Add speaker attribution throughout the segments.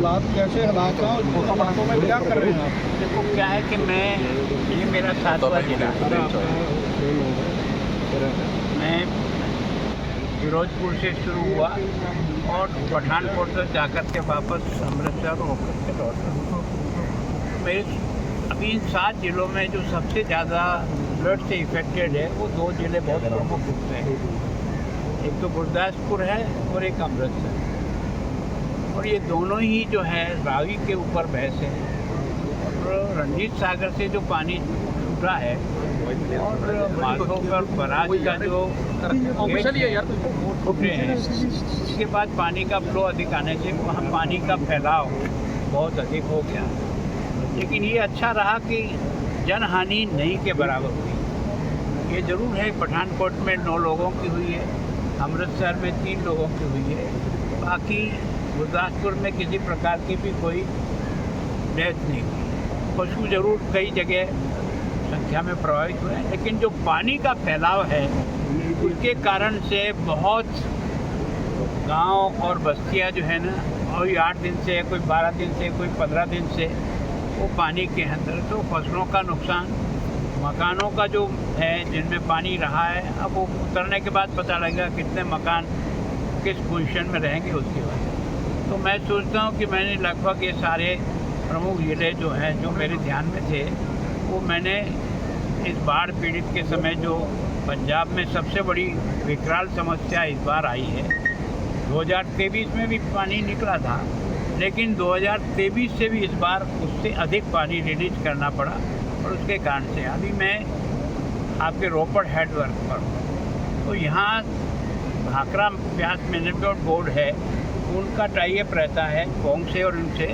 Speaker 1: हालात कैसे हालात हैं उस हालातों में क्या कर रहे हैं आप?
Speaker 2: देखो क्या है कि ये मेरा 7वां जिला है। मैं फिरोजपुर से शुरू हुआ और पठानकोट से जाकर के वापस अमृतसर होकर के लौटा। मेरे अभी इन 7 जिलों में जो सबसे ज़्यादा फ्लड से इफेक्टेड है वो 2 जिले बहुत प्रमुख रूप से हैं। एक तो गुरदासपुर है और एक अमृतसर, और ये दोनों ही जो है रावी के ऊपर बहस है। और रणजीत सागर से जो पानी छूटा है और माधोगढ़ बराज का जो टूटे हैं, इसके बाद पानी का फ्लो अधिक आने से वहाँ पानी का फैलाव बहुत अधिक हो गया। लेकिन ये अच्छा रहा कि जनहानि नहीं के बराबर हुई। ये ज़रूर है पठानकोट में 9 लोगों की हुई है, अमृतसर में 3 लोगों की हुई है, बाकी गुरदासपुर में किसी प्रकार की भी कोई डेथ नहीं हुई। पशु ज़रूर कई जगह संख्या में प्रभावित हुए हैं, लेकिन जो पानी का फैलाव है उसके कारण से बहुत गांव और बस्तियां जो है ना, और 8 दिन से, कोई 12 दिन से, कोई 15 दिन से वो पानी के अंदर, तो फसलों का नुकसान, मकानों का जो है जिनमें पानी रहा है, अब वो उतरने के बाद पता लगेगा कितने मकान किस पोजीशन में रहेंगे उसके बाद। तो मैं सोचता हूँ कि मैंने लगभग ये सारे प्रमुख जिले जो हैं जो मेरे ध्यान में थे, वो मैंने इस बाढ़ पीड़ित के समय जो पंजाब में सबसे बड़ी विकराल समस्या इस बार आई है, 2023 में भी पानी निकला था, लेकिन 2023 से भी इस बार उससे अधिक पानी रिलीज करना पड़ा। और उसके कारण से अभी मैं आपके रोपड़ हेडवर्क पर हूँ, तो यहाँ भाखड़ा ब्यास मैनेजमेंट बोर्ड है, उनका टाई अप रहता है पोंग से और उनसे,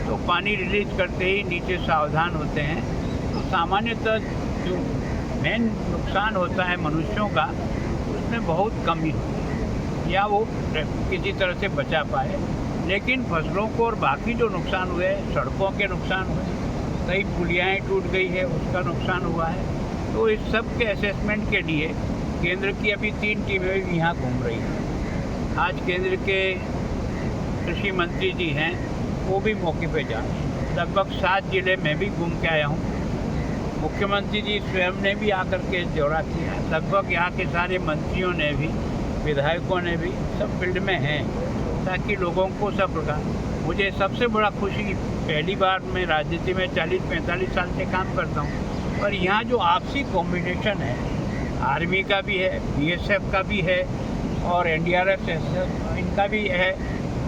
Speaker 2: तो पानी रिलीज करते ही नीचे सावधान होते हैं। तो सामान्यतः जो मेन नुकसान होता है मनुष्यों का, उसमें बहुत कमी होती है या वो किसी तरह से बचा पाए, लेकिन फसलों को और बाकी जो नुकसान हुए, सड़कों के नुकसान हुए, कई पुलियाएँ टूट गई है, उसका नुकसान हुआ है। तो इस सब के असेसमेंट के लिए केंद्र की अभी 3 टीमें भी यहाँ घूम रही हैं। आज केंद्र के कृषि मंत्री जी हैं, वो भी मौके पे जा रहे हैं। लगभग 7 जिले में भी घूम के आया हूँ। मुख्यमंत्री जी स्वयं ने भी आकर के दौरा किया। लगभग यहाँ के सारे मंत्रियों ने भी, विधायकों ने भी, सब फील्ड में हैं, ताकि लोगों को सब प्रकार। मुझे सबसे बड़ा खुशी, पहली बार मैं राजनीति में 40-45 साल से काम करता हूँ, और यहाँ जो आपसी कॉम्बिनेशन है, आर्मी का भी है, BSF का भी है और NDRF इनका भी है,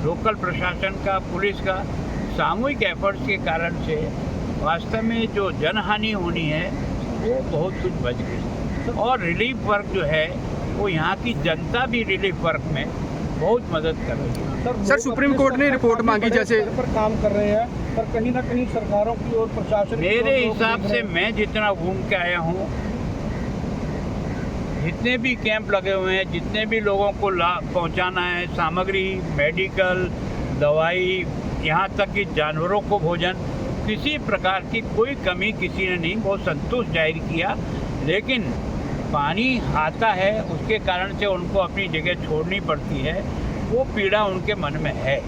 Speaker 2: लोकल प्रशासन का, पुलिस का, सामूहिक एफर्ट्स के कारण से वास्तव में जो जनहानि होनी है वो बहुत कुछ बच गई। और रिलीफ वर्क जो है वो यहाँ की जनता भी रिलीफ वर्क में बहुत मदद कर रही है।
Speaker 1: सर सुप्रीम कोर्ट ने रिपोर्ट मांगी, जैसे पर काम कर रहे हैं, पर कहीं ना कहीं सरकारों की और प्रशासन,
Speaker 2: मेरे हिसाब से मैं जितना घूम के आया हूँ, जितने भी कैंप लगे हुए हैं, जितने भी लोगों को लाभ पहुँचाना है, सामग्री, मेडिकल, दवाई, यहाँ तक कि जानवरों को भोजन, किसी प्रकार की कोई कमी किसी ने नहीं, बहुत संतोष जाहिर किया। लेकिन पानी आता है, उसके कारण से उनको अपनी जगह छोड़नी पड़ती है, वो पीड़ा उनके मन में है।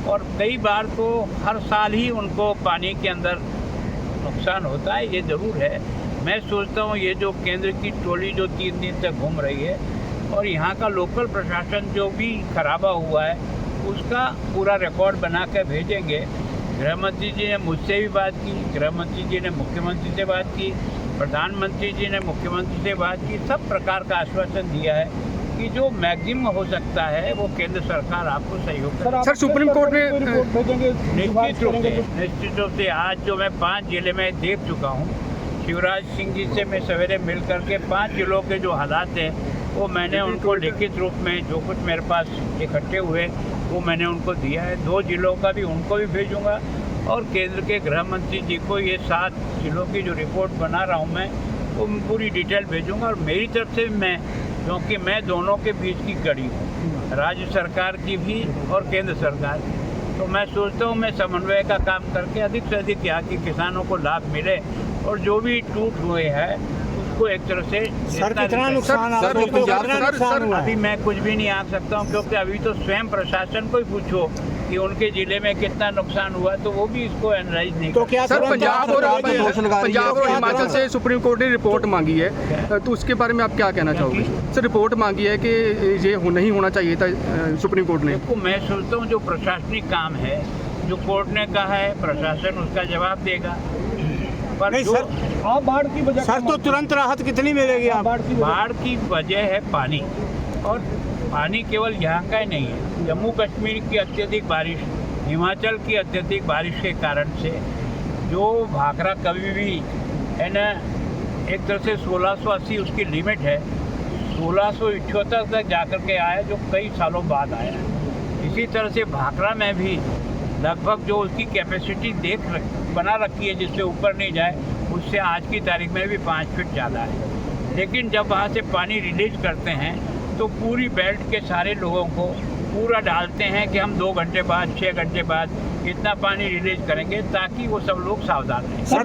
Speaker 2: और कई बार तो हर साल ही उनको पानी के अंदर नुकसान होता है, ये ज़रूर है। मैं सोचता हूँ ये जो केंद्र की टोली जो 3 दिन तक घूम रही है, और यहाँ का लोकल प्रशासन जो भी खराबा हुआ है, उसका पूरा रिकॉर्ड बना कर भेजेंगे। गृह मंत्री जी ने मुझसे भी बात की, गृह मंत्री जी ने मुख्यमंत्री से बात की, प्रधानमंत्री जी ने मुख्यमंत्री से बात की। सब प्रकार का आश्वासन दिया है कि जो मैक्सिमम हो सकता है वो केंद्र सरकार आपको सहयोग करेगी।
Speaker 1: सर सुप्रीम कोर्ट में
Speaker 2: निश्चित रूप से आज जो मैं 5 जिले में देख चुका हूँ, शिवराज सिंह जी से मैं सवेरे मिल करके 5 जिलों के जो हालात हैं वो मैंने उनको लिखित रूप में, जो कुछ मेरे पास इकट्ठे हुए वो मैंने उनको दिया है। 2 जिलों का भी उनको भी भेजूंगा, और केंद्र के गृह मंत्री जी को ये 7 जिलों की जो रिपोर्ट बना रहा हूँ मैं, वो पूरी डिटेल भेजूंगा। और मेरी तरफ से मैं, क्योंकि मैं दोनों के बीच की कड़ी हूँ, राज्य सरकार की भी और केंद्र सरकार की, तो मैं सोचता हूँ मैं समन्वय का काम करके अधिक से अधिक यहाँ के किसानों को लाभ मिले, और जो भी टूट हुए हैं उसको एक तरह से।
Speaker 1: सर कितना नुकसान
Speaker 2: अभी मैं कुछ भी नहीं आंक सकता हूँ, क्योंकि अभी तो स्वयं प्रशासन को ही पूछो कि उनके जिले में कितना नुकसान हुआ, तो वो भी इसको एनालाइज नहीं
Speaker 3: तो
Speaker 2: करते।
Speaker 3: क्या
Speaker 1: सर, पंजाब और
Speaker 3: क्या
Speaker 1: हिमाचल से सुप्रीम कोर्ट ने रिपोर्ट मांगी है, तो उसके बारे में आप क्या कहना चाहोगे? सर, रिपोर्ट मांगी है कि ये नहीं होना चाहिए था सुप्रीम कोर्ट ने।
Speaker 2: देखो, मैं सोचता हूँ जो प्रशासनिक काम है, जो कोर्ट ने कहा है, प्रशासन उसका जवाब देगा। पर
Speaker 3: नहीं
Speaker 2: जो
Speaker 3: सर,
Speaker 1: आप बाढ़ की वजह
Speaker 3: सर तो तुरंत राहत कितनी मिलेगी आप?
Speaker 2: बाढ़ की वजह है पानी, और पानी केवल यहाँ का ही नहीं है। जम्मू कश्मीर की अत्यधिक बारिश, हिमाचल की अत्यधिक बारिश के कारण से जो भाखड़ा कभी भी है ना, एक तरह से 1680 उसकी लिमिट है, 1678 तक जाकर के आया, जो कई सालों बाद आया। इसी तरह से भाखड़ा में भी लगभग जो उसकी कैपेसिटी बना रखी है, जिससे ऊपर नहीं जाए, उससे आज की तारीख में भी 5 फीट ज़्यादा है। लेकिन जब वहाँ से पानी रिलीज करते हैं तो पूरी बेल्ट के सारे लोगों को पूरा डालते हैं कि हम 2 घंटे बाद, 6 घंटे बाद इतना पानी रिलीज करेंगे, ताकि वो सब लोग सावधान रहें।
Speaker 3: सर,